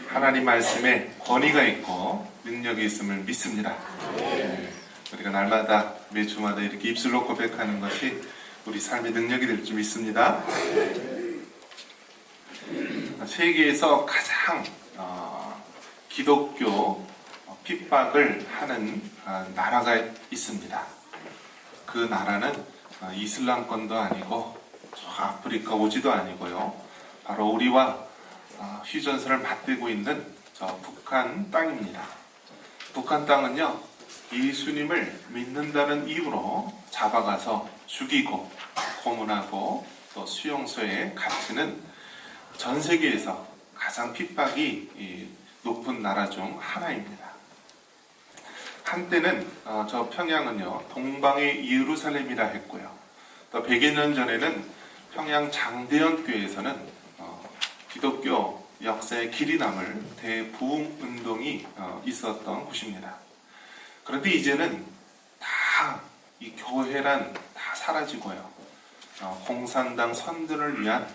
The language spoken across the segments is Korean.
하나님 말씀에 권위가 있고 능력이 있음을 믿습니다. 우리가 날마다 매주마다 이렇게 입술로 고백하는 것이 우리 삶의 능력이 될 줄 믿습니다. 세계에서 가장 기독교 핍박을 하는 나라가 있습니다. 그 나라는 이슬람권도 아니고 아프리카 오지도 아니고요. 바로 우리와 휴전선을 맞대고 있는 북한 땅입니다. 북한 땅은요, 예수님을 믿는다는 이유로 잡아가서 죽이고 고문하고 또 수용소에 갇히는 전 세계에서 가장 핍박이 높은 나라 중 하나입니다. 한때는 저 평양은요, 동방의 예루살렘이라 했고요. 또 100여 년 전에는 평양 장대현 교회에서는 기독교 역사의 길이 남을 대부흥 운동이 있었던 곳입니다. 그런데 이제는 다 이 교회란 다 사라지고요. 공산당 선전을 위한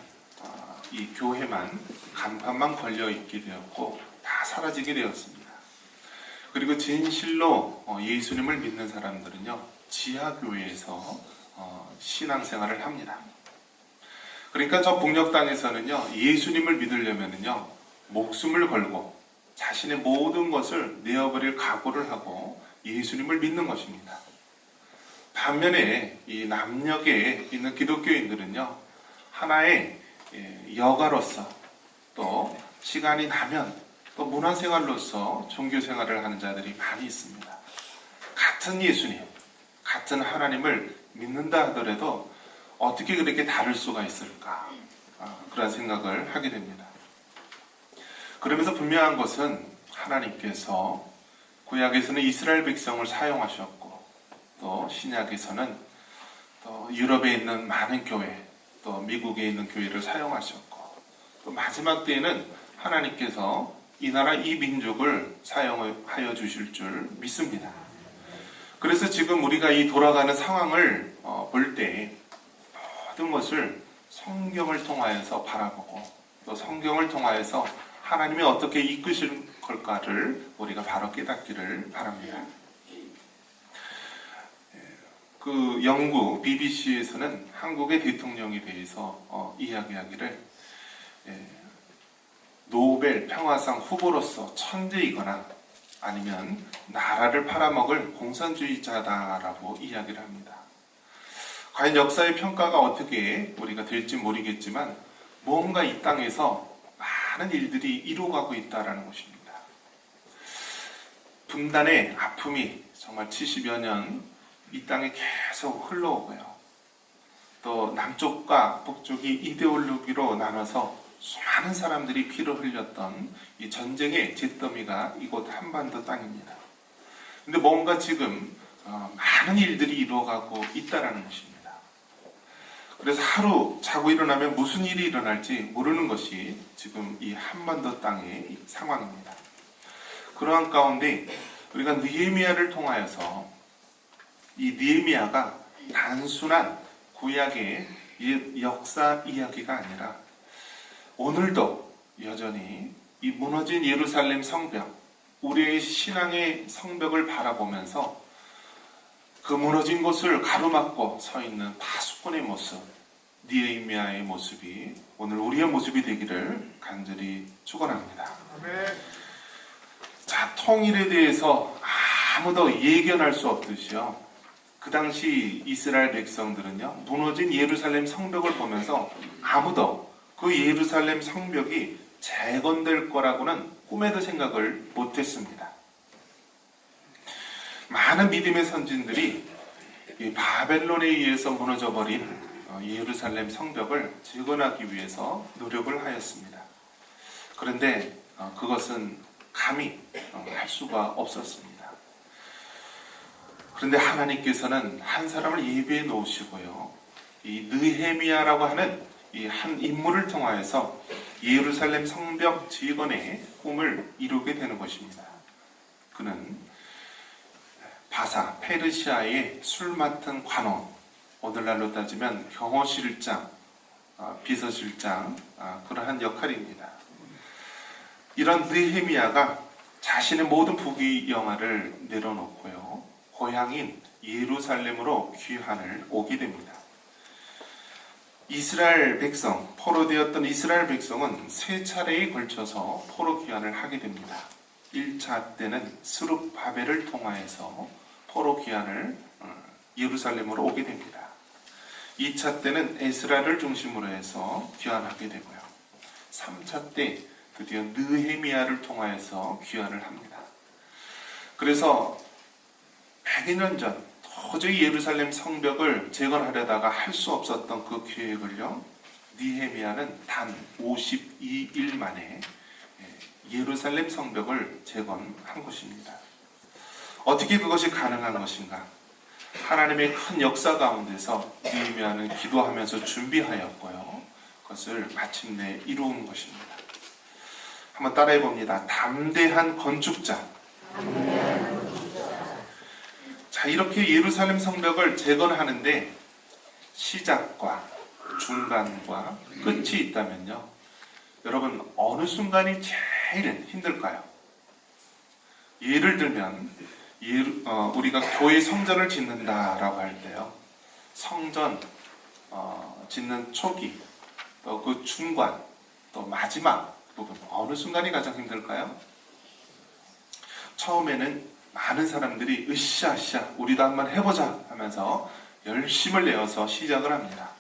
이 교회만 간판만 걸려 있게 되었고 다 사라지게 되었습니다. 그리고 진실로 예수님을 믿는 사람들은요, 지하교회에서 신앙생활을 합니다. 그러니까 저 북녘 땅에서는요, 예수님을 믿으려면요, 목숨을 걸고 자신의 모든 것을 내어버릴 각오를 하고 예수님을 믿는 것입니다. 반면에 이 남녘에 있는 기독교인들은요, 하나의 여가로서 또 시간이 나면 또 문화생활로서 종교생활을 하는 자들이 많이 있습니다. 같은 예수님, 같은 하나님을 믿는다 하더라도 어떻게 그렇게 다를 수가 있을까? 그런 생각을 하게 됩니다. 그러면서 분명한 것은 하나님께서 구약에서는 이스라엘 백성을 사용하셨고 또 신약에서는 또 유럽에 있는 많은 교회, 또 미국에 있는 교회를 사용하셨고 또 마지막 때에는 하나님께서 이 나라 이 민족을 사용하여 주실 줄 믿습니다. 그래서 지금 우리가 이 돌아가는 상황을 볼 때 모든 것을 성경을 통하여서 바라보고 또 성경을 통하여서 하나님이 어떻게 이끄실 걸까를 우리가 바로 깨닫기를 바랍니다. 그 영국 BBC에서는 한국의 대통령에 대해서 이야기하기를 노벨 평화상 후보로서 천재이거나 아니면 나라를 팔아먹을 공산주의자다라고 이야기를 합니다. 과연 역사의 평가가 어떻게 우리가 될지 모르겠지만 뭔가 이 땅에서 많은 일들이 이루어가고 있다는 것입니다. 분단의 아픔이 정말 70여 년 이 땅에 계속 흘러오고요. 또 남쪽과 북쪽이 이데올로기로 나눠서 수많은 사람들이 피를 흘렸던 이 전쟁의 잿더미가 이곳 한반도 땅입니다. 근데 뭔가 지금 많은 일들이 이루어가고 있다는 것입니다. 그래서 하루 자고 일어나면 무슨 일이 일어날지 모르는 것이 지금 이 한반도 땅의 상황입니다. 그러한 가운데 우리가 느헤미야를 통하여서 이 느헤미야가 단순한 구약의 역사 이야기가 아니라 오늘도 여전히 이 무너진 예루살렘 성벽, 우리의 신앙의 성벽을 바라보면서 그 무너진 곳을 가로막고 서 있는 파수꾼의 모습, 느헤미야의 모습이 오늘 우리의 모습이 되기를 간절히 축원합니다. 자, 통일에 대해서 아무도 예견할 수 없듯이요. 그 당시 이스라엘 백성들은요, 무너진 예루살렘 성벽을 보면서 아무도 그 예루살렘 성벽이 재건될 거라고는 꿈에도 생각을 못했습니다. 많은 믿음의 선진들이 이 바벨론에 의해서 무너져버린 예루살렘 성벽을 재건하기 위해서 노력을 하였습니다. 그런데 그것은 감히 할 수가 없었습니다. 그런데 하나님께서는 한 사람을 예비해 놓으시고요, 이 느헤미야라고 하는 이 한 인물을 통하여서 예루살렘 성벽 재건의 꿈을 이루게 되는 것입니다. 그는 바사, 페르시아의 술 맡은 관원, 오늘날로 따지면 경호실장, 비서실장, 그러한 역할입니다. 이런 느헤미야가 자신의 모든 부귀영화를 내려놓고요, 고향인 예루살렘으로 귀환을 오게 됩니다. 이스라엘 백성, 포로되었던 이스라엘 백성은 세 차례에 걸쳐서 포로 귀환을 하게 됩니다. 1차 때는 스룹바벨을 통하여서 포로 귀환을 예루살렘으로 오게 됩니다. 2차 때는 에스라를 중심으로 해서 귀환하게 되고요. 3차 때 드디어 느헤미야를 통하여서 귀환을 합니다. 그래서 100여 년 전 도저히 예루살렘 성벽을 재건하려다가 할 수 없었던 그 계획을요, 느헤미야는 단 52일 만에 예루살렘 성벽을 재건한 것입니다. 어떻게 그것이 가능한 것인가? 하나님의 큰 역사 가운데서 느헤미야는 기도하면서 준비하였고요, 그것을 마침내 이루은 것입니다. 한번 따라해 봅니다. 담대한 건축자. 자, 이렇게 예루살렘 성벽을 재건하는데 시작과 중간과 끝이 있다면요, 여러분 어느 순간이 제일 힘들까요? 예를 들면 우리가 교회 성전을 짓는다라고 할 때요, 성전 짓는 초기, 또 그 중간, 또 마지막 부분, 어느 순간이 가장 힘들까요? 처음에는 많은 사람들이 으쌰으쌰 우리도 한번 해보자 하면서 열심을 내어서 시작을 합니다.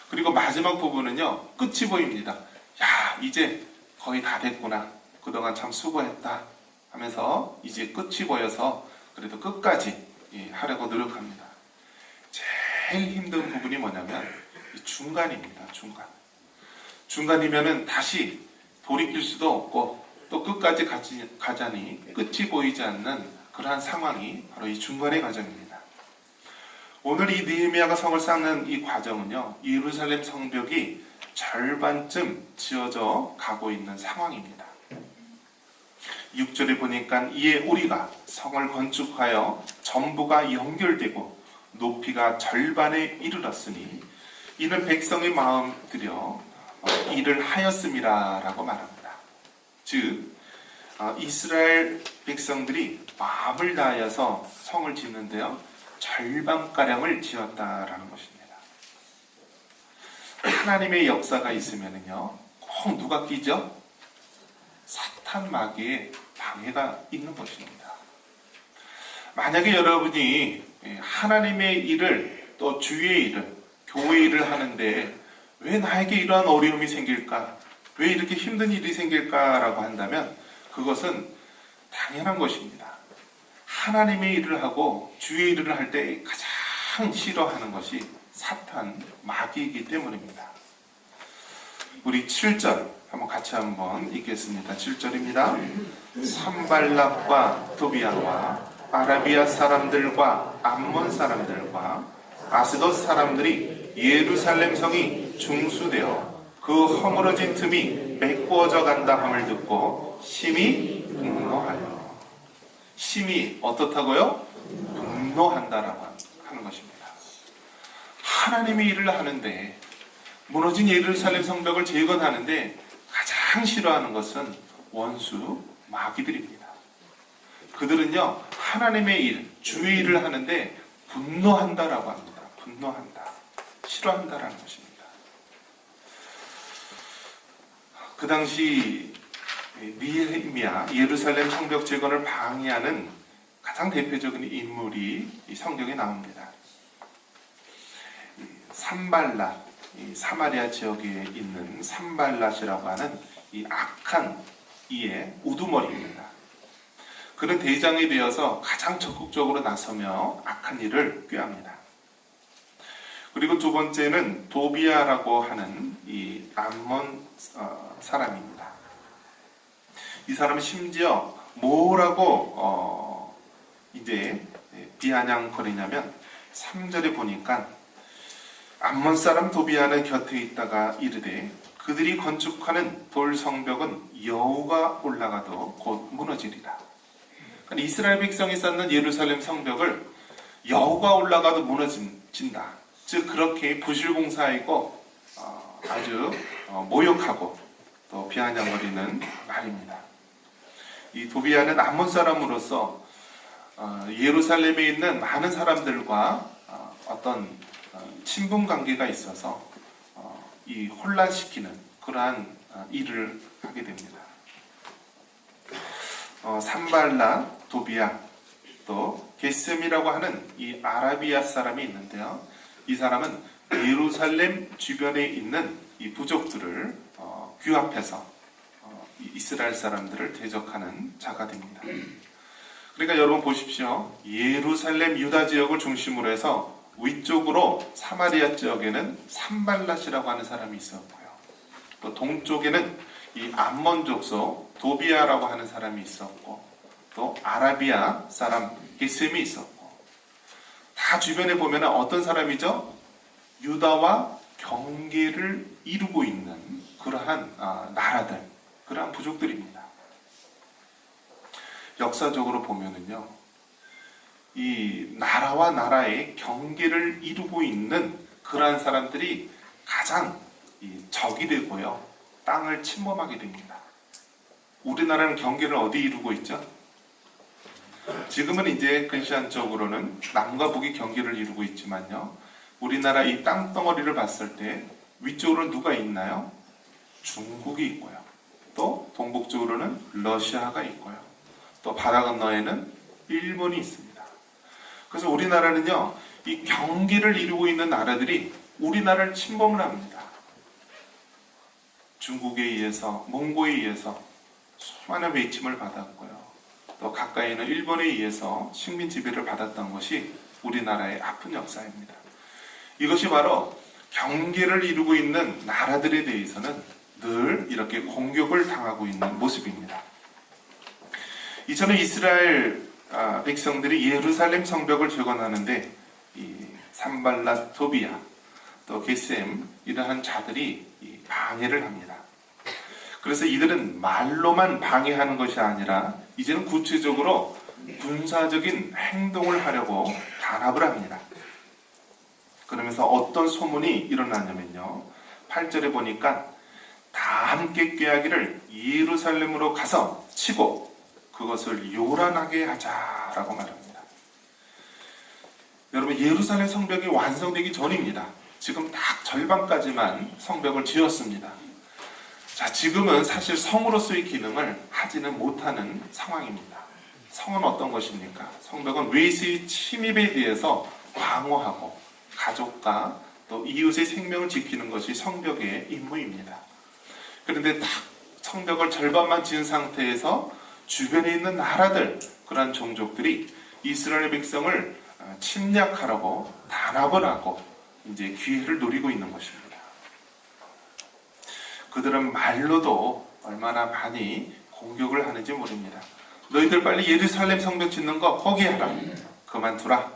그리고 마지막 부분은요, 끝이 보입니다. 야, 이제 거의 다 됐구나, 그동안 참 수고했다 하면서 이제 끝이 보여서 그래도 끝까지 하려고 노력합니다. 제일 힘든 부분이 뭐냐면 이 중간입니다. 중간이면은 다시 돌이킬 수도 없고 또 끝까지 가자니 끝이 보이지 않는 그러한 상황이 바로 이 중간의 과정입니다. 오늘 이 느헤미야가 성을 쌓는 이 과정은요, 예루살렘 성벽이 절반쯤 지어져 가고 있는 상황입니다. 6절에 보니까 이에 우리가 성을 건축하여 전부가 연결되고 높이가 절반에 이르렀으니 이는 백성의 마음 들여 일을 하였음이라 라고 말합니다. 즉 이스라엘 백성들이 마음을 다하여서 성을 짓는데요, 절반가량을 지었다라는 것입니다. 하나님의 역사가 있으면요, 꼭 누가 끼죠? 사탄 마귀의 방해가 있는 것입니다. 만약에 여러분이 하나님의 일을, 또 주의 일을, 교회 일을 하는데 왜 나에게 이러한 어려움이 생길까? 왜 이렇게 힘든 일이 생길까라고 한다면 그것은 당연한 것입니다. 하나님의 일을 하고 주의 일을 할 때 가장 싫어하는 것이 사탄, 마귀이기 때문입니다. 우리 7절 같이 한번 읽겠습니다. 7절입니다. 산발락과 도비아와 아라비아 사람들과 암몬 사람들과 아스돗 사람들이 예루살렘 성이 중수되어 그 허물어진 틈이 메꾸어져 간다 함을 듣고 심히 분노하여. 심히 어떻다고요? 분노한다라고 하는 것입니다. 하나님의 일을 하는데, 무너진 예루살렘 성벽을 재건하는데 가장 싫어하는 것은 원수 마귀들입니다. 그들은요, 하나님의 일, 주의 일을 하는데 분노한다라고 합니다. 분노한다, 싫어한다라는 것입니다. 그 당시 느헤미야, 예루살렘 성벽 재건을 방해하는 가장 대표적인 인물이 이 성경에 나옵니다. 산발랏, 사마리아 지역에 있는 산발랏이라고 하는 이 악한 이의 우두머리입니다. 그는 대장이 되어서 가장 적극적으로 나서며 악한 일을 꾀합니다. 그리고 두 번째는 도비아라고 하는 이 암몬 사람입니다. 이 사람은 심지어 뭐라고 이제 비아냥거리냐면 3절에 보니까 암몬 사람 도비아는 곁에 있다가 이르되 그들이 건축하는 돌 성벽은 여호가 올라가도 곧 무너지리라. 그러니까 이스라엘 백성이 쌓는 예루살렘 성벽을 여호가 올라가도 무너진다. 즉 그렇게 부실공사이고 아주 모욕하고 또 비아냥거리는 말입니다. 이 도비아는 암몬 사람으로서 예루살렘에 있는 많은 사람들과 어떤 친분 관계가 있어서 이 혼란시키는 그러한 일을 하게 됩니다. 산발라, 도비아, 또 게셈이라고 하는 이 아라비아 사람이 있는데요. 이 사람은 예루살렘 주변에 있는 이 부족들을 규합해서 이스라엘 사람들을 대적하는 자가 됩니다. 그러니까 여러분 보십시오. 예루살렘 유다 지역을 중심으로 해서 위쪽으로 사마리아 지역에는 산발랏이라고 하는 사람이 있었고요. 또 동쪽에는 이 암몬 족속 도비아라고 하는 사람이 있었고, 또 아라비아 사람 게셈이 있었고, 다 주변에 보면 어떤 사람이죠? 유다와 경계를 이루고 있는 그러한 나라들, 그러한 부족들입니다. 역사적으로 보면은요, 이 나라와 나라의 경계를 이루고 있는 그러한 사람들이 가장 적이 되고요, 땅을 침범하게 됩니다. 우리나라는 경계를 어디 이루고 있죠? 지금은 이제 근시안적으로는 남과 북이 경계를 이루고 있지만요, 우리나라 이 땅덩어리를 봤을 때 위쪽으로 누가 있나요? 중국이 있고요, 또 동북쪽으로는 러시아가 있고요, 또 바다 건너에는 일본이 있습니다. 그래서 우리나라는요, 이 경계를 이루고 있는 나라들이 우리나라를 침범을 합니다. 중국에 의해서, 몽고에 의해서 수많은 외침을 받았고요, 또 가까이는 일본에 의해서 식민 지배를 받았던 것이 우리나라의 아픈 역사입니다. 이것이 바로 경계를 이루고 있는 나라들에 대해서는 늘 이렇게 공격을 당하고 있는 모습입니다. 이전에 이스라엘 백성들이 예루살렘 성벽을 재건하는데 이 산발랏, 도비아, 또 게셈 이러한 자들이 방해를 합니다. 그래서 이들은 말로만 방해하는 것이 아니라 이제는 구체적으로 군사적인 행동을 하려고 단합을 합니다. 그러면서 어떤 소문이 일어나냐면요, 8절에 보니까 다 함께 꾀하기를 예루살렘으로 가서 치고 그것을 요란하게 하자라고 말합니다. 여러분, 예루살렘 성벽이 완성되기 전입니다. 지금 딱 절반까지만 성벽을 지었습니다. 자, 지금은 사실 성으로서의 기능을 하지는 못하는 상황입니다. 성은 어떤 것입니까? 성벽은 외세의 침입에 대해서 방어하고 가족과 또 이웃의 생명을 지키는 것이 성벽의 임무입니다. 그런데 딱 성벽을 절반만 지은 상태에서 주변에 있는 나라들, 그러한 종족들이 이스라엘 백성을 침략하려고 단합을 하고 이제 기회를 노리고 있는 것입니다. 그들은 말로도 얼마나 많이 공격을 하는지 모릅니다. 너희들 빨리 예루살렘 성벽 짓는 거 포기해라, 그만두라,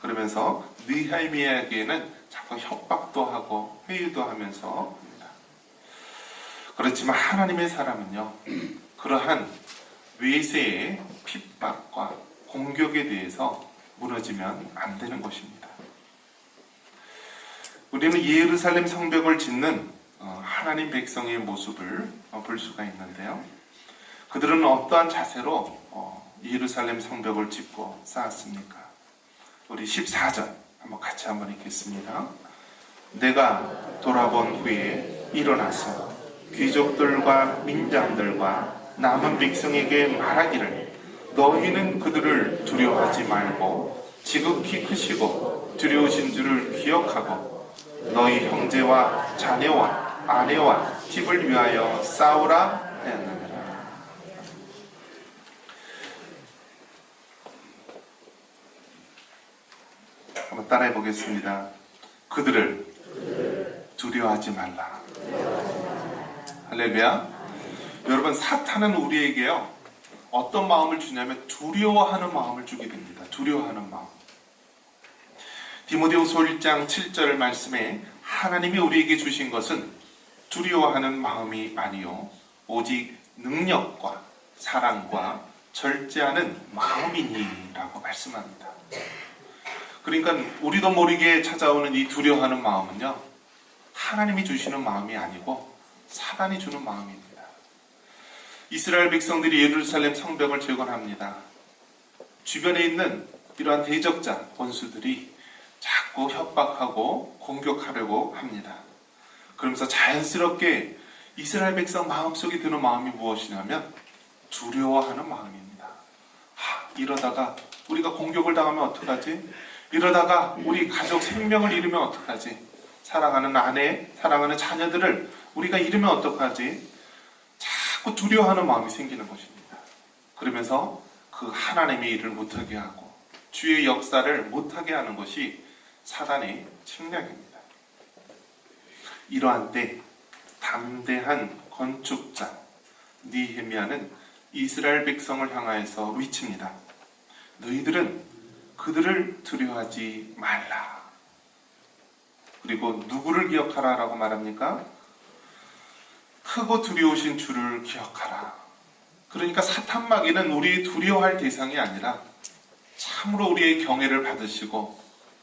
그러면서 느헤미야에게는 자꾸 협박도 하고 회유도 하면서 합니다. 그렇지만 하나님의 사람은요, 그러한 외세의 핍박과 공격에 대해서 무너지면 안 되는 것입니다. 우리는 예루살렘 성벽을 짓는 하나님 백성의 모습을 볼 수가 있는데요, 그들은 어떠한 자세로 예루살렘 성벽을 짓고 쌓았습니까? 우리 14절 한번 읽겠습니다. 내가 돌아본 후에 일어나서 귀족들과 민장들과 남은 백성에게 말하기를 너희는 그들을 두려워하지 말고 지극히 크시고 두려우신 줄을 기억하고 너희 형제와 자녀와 아내와 집을 위하여 싸우라 하였느니라. 한번 따라해 보겠습니다. 그들을 두려워하지 말라. 할렐루야. 여러분, 사탄은 우리에게요, 어떤 마음을 주냐면 두려워하는 마음을 주게 됩니다. 두려워하는 마음. 디모데후서 1장 7절 말씀에 하나님이 우리에게 주신 것은 두려워하는 마음이 아니요 오직 능력과 사랑과 절제하는 마음이니라고 말씀합니다. 그러니까 우리도 모르게 찾아오는 이 두려워하는 마음은요, 하나님이 주시는 마음이 아니고 사단이 주는 마음입니다. 이스라엘 백성들이 예루살렘 성벽을 재건합니다. 주변에 있는 이러한 대적자 원수들이 자꾸 협박하고 공격하려고 합니다. 그러면서 자연스럽게 이스라엘 백성 마음속에 드는 마음이 무엇이냐면 두려워하는 마음입니다. 이러다가 우리가 공격을 당하면 어떡하지? 이러다가 우리 가족 생명을 잃으면 어떡하지? 사랑하는 아내, 사랑하는 자녀들을 우리가 잃으면 어떡하지? 자꾸 두려워하는 마음이 생기는 것입니다. 그러면서 그 하나님의 일을 못하게 하고 주의 역사를 못하게 하는 것이 사단의 책략입니다. 이러한 때 담대한 건축자 느헤미야는 이스라엘 백성을 향하여서 외칩니다. 너희들은 그들을 두려워하지 말라. 그리고 누구를 기억하라라고 말합니까? 크고 두려우신 주를 기억하라. 그러니까 사탄 마귀는 우리 두려워할 대상이 아니라 참으로 우리의 경외를 받으시고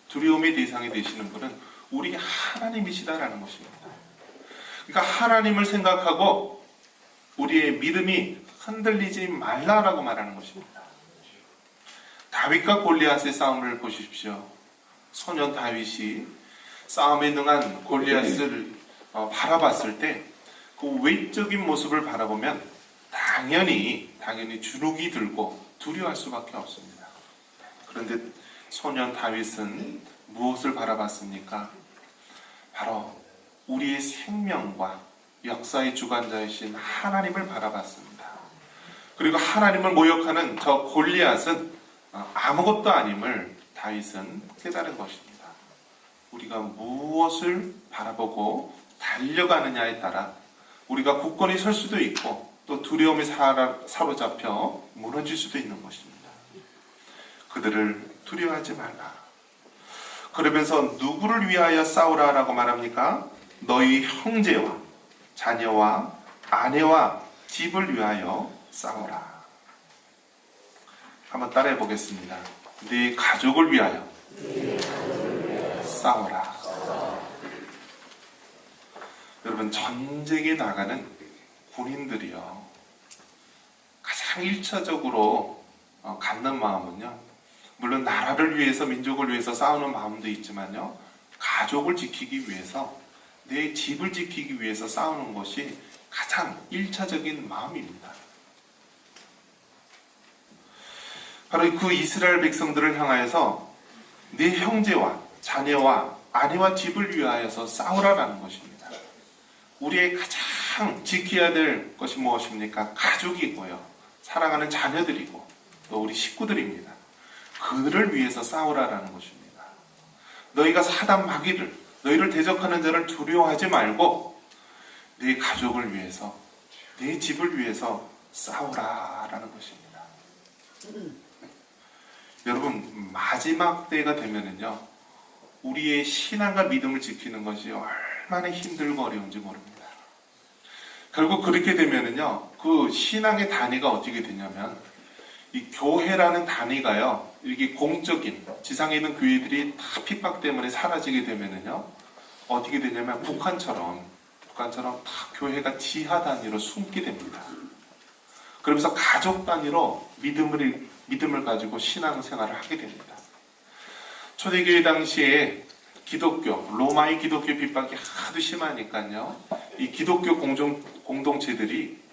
두려움의 대상이 되시는 분은 우리 하나님이시다라는 것입니다. 그러니까 하나님을 생각하고 우리의 믿음이 흔들리지 말라라고 말하는 것입니다. 다윗과 골리앗의 싸움을 보십시오. 소년 다윗이 싸움에 능한 골리앗을 바라봤을 때 그 외적인 모습을 바라보면 당연히 주눅이 들고 두려워할 수밖에 없습니다. 그런데 소년 다윗은 무엇을 바라봤습니까? 바로 우리의 생명과 역사의 주관자이신 하나님을 바라봤습니다. 그리고 하나님을 모욕하는 저 골리앗은 아무것도 아님을 다윗은 깨달은 것입니다. 우리가 무엇을 바라보고 달려가느냐에 따라 우리가 굳건히 설 수도 있고 또 두려움에 사로잡혀 무너질 수도 있는 것입니다. 그들을 두려워하지 말라. 그러면서 누구를 위하여 싸우라라고 말합니까? 너희 형제와 자녀와 아내와 집을 위하여 싸우라. 한번 따라해 보겠습니다. 네 가족을 위하여 싸우라. 여러분, 전쟁에 나가는 군인들이요, 가장 1차적으로 갖는 마음은요, 물론 나라를 위해서 민족을 위해서 싸우는 마음도 있지만요, 가족을 지키기 위해서, 내 집을 지키기 위해서 싸우는 것이 가장 1차적인 마음입니다. 바로 그 이스라엘 백성들을 향하여서 내 형제와 자녀와 아내와 집을 위하여서 싸우라라는 것입니다. 우리의 가장 지켜야 될 것이 무엇입니까? 가족이고요, 사랑하는 자녀들이고 또 우리 식구들입니다. 그들을 위해서 싸우라라는 것입니다. 너희가 사단 마귀를, 너희를 대적하는 자를 두려워하지 말고 네 가족을 위해서, 네 집을 위해서 싸우라라는 것입니다. 여러분, 마지막 때가 되면은요, 우리의 신앙과 믿음을 지키는 것이 얼마나 힘들고 어려운지 모릅니다. 결국 그렇게 되면은요, 그 신앙의 단위가 어떻게 되냐면, 이 교회라는 단위가요, 이렇게 공적인 지상에 있는 교회들이 다 핍박 때문에 사라지게 되면은요, 어떻게 되냐면 북한처럼 다 교회가 지하 단위로 숨게 됩니다. 그러면서 가족 단위로 믿음을 가지고 신앙생활을 하게 됩니다. 초대교회 당시에 로마의 기독교 핍박이 하도 심하니까요, 이 기독교 공동체들이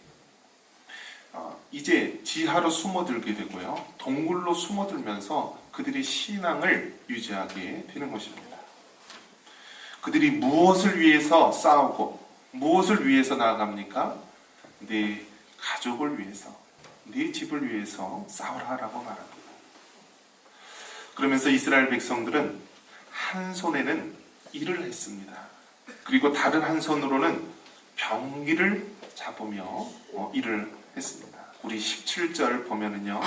이제 지하로 숨어들게 되고요, 동굴로 숨어들면서 그들이 신앙을 유지하게 되는 것입니다. 그들이 무엇을 위해서 싸우고 무엇을 위해서 나아갑니까? 내 가족을 위해서, 네 집을 위해서 싸우라라고 말합니다. 그러면서 이스라엘 백성들은 한 손에는 일을 했습니다. 그리고 다른 한 손으로는 병기를 잡으며 일을 했습니다. 우리 17절 보면은요,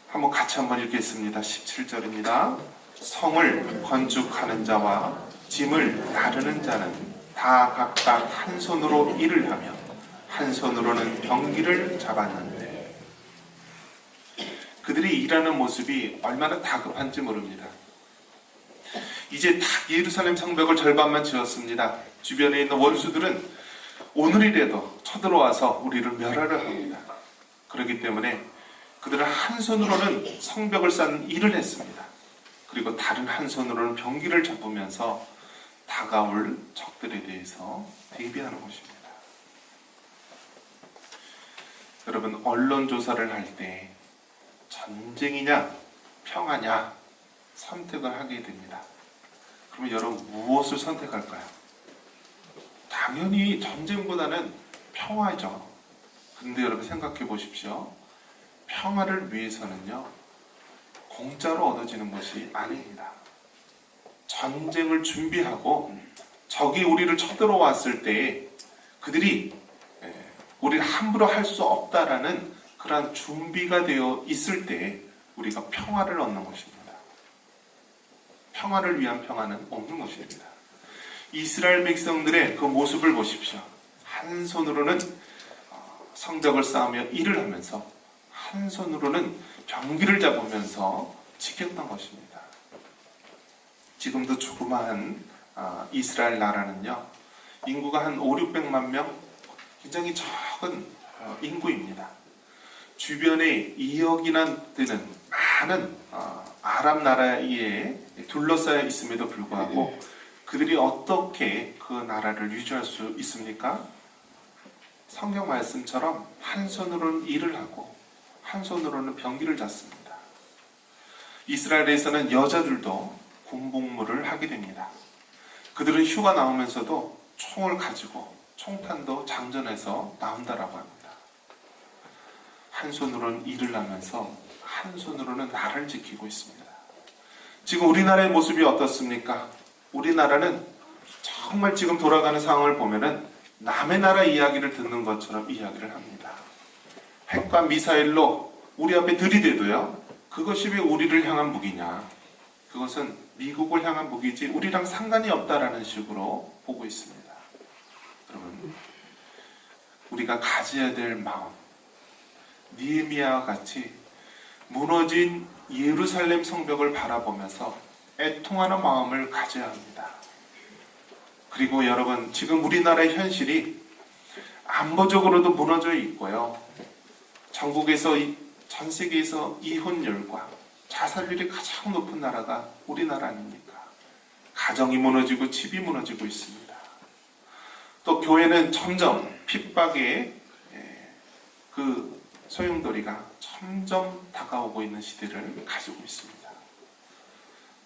한번 같이 한번 읽겠습니다. 17절입니다. 성을 건축하는 자와 짐을 나르는 자는 다 각각 한 손으로 일을 하며 한 손으로는 병기를 잡았는데, 그들이 일하는 모습이 얼마나 다급한지 모릅니다. 이제 딱 예루살렘 성벽을 절반만 지었습니다. 주변에 있는 원수들은 오늘이라도 쳐들어와서 우리를 멸하려 합니다. 그렇기 때문에 그들은 한 손으로는 성벽을 쌓는 일을 했습니다. 그리고 다른 한 손으로는 병기를 잡으면서 다가올 적들에 대해서 대비하는 것입니다. 여러분, 언론 조사를 할 때 전쟁이냐 평화냐 선택을 하게 됩니다. 그러면 여러분 무엇을 선택할까요? 당연히 전쟁보다는 평화죠. 근데 여러분 생각해 보십시오. 평화를 위해서는요, 공짜로 얻어지는 것이 아닙니다. 전쟁을 준비하고 적이 우리를 쳐들어왔을 때 그들이 우리를 함부로 할 수 없다라는 그러한 준비가 되어 있을 때 우리가 평화를 얻는 것입니다. 평화를 위한 평화는 없는 것입니다. 이스라엘 백성들의 그 모습을 보십시오. 한 손으로는 성벽을 쌓으며 일을 하면서 한 손으로는 병기를 잡으면서 지켰던 것입니다. 지금도 조그마한 이스라엘 나라는요, 인구가 한 500~600만 명, 굉장히 적은 인구입니다. 주변에 2억이나 되는 많은 아랍 나라에 둘러싸여 있음에도 불구하고 그들이 어떻게 그 나라를 유지할 수 있습니까? 성경 말씀처럼 한 손으로는 일을 하고 한 손으로는 병기를 잡습니다. 이스라엘에서는 여자들도 군복무를 하게 됩니다. 그들은 휴가 나오면서도 총을 가지고 총탄도 장전해서 나온다라고 합니다. 한 손으로는 일을 하면서 한 손으로는 나라를 지키고 있습니다. 지금 우리나라의 모습이 어떻습니까? 우리나라는 정말 지금 돌아가는 상황을 보면은 남의 나라 이야기를 듣는 것처럼 이야기를 합니다. 핵과 미사일로 우리 앞에 들이대도요, 그것이 왜 우리를 향한 무기냐? 그것은 미국을 향한 무기지 우리랑 상관이 없다라는 식으로 보고 있습니다. 여러분, 우리가 가져야 될 마음, 느헤미야와 같이 무너진 예루살렘 성벽을 바라보면서 애통하는 마음을 가져야 합니다. 그리고 여러분, 지금 우리나라의 현실이 안보적으로도 무너져 있고요, 전국에서 전 세계에서 이혼율과 자살률이 가장 높은 나라가 우리나라 아닙니까? 가정이 무너지고 집이 무너지고 있습니다. 또 교회는 점점 핍박의 그 소용돌이가 점점 다가오고 있는 시대를 가지고 있습니다.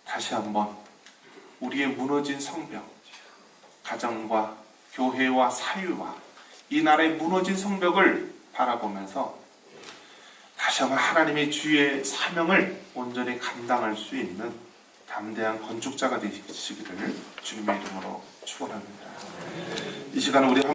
다시 한번 우리의 무너진 성벽, 가정과 교회와 사회와 이 나라의 무너진 성벽을 바라보면서 다시 한번 하나님의 주의 사명을 온전히 감당할 수 있는 담대한 건축자가 되시기를 주님의 이름으로 축원합니다. 이 시간에 우리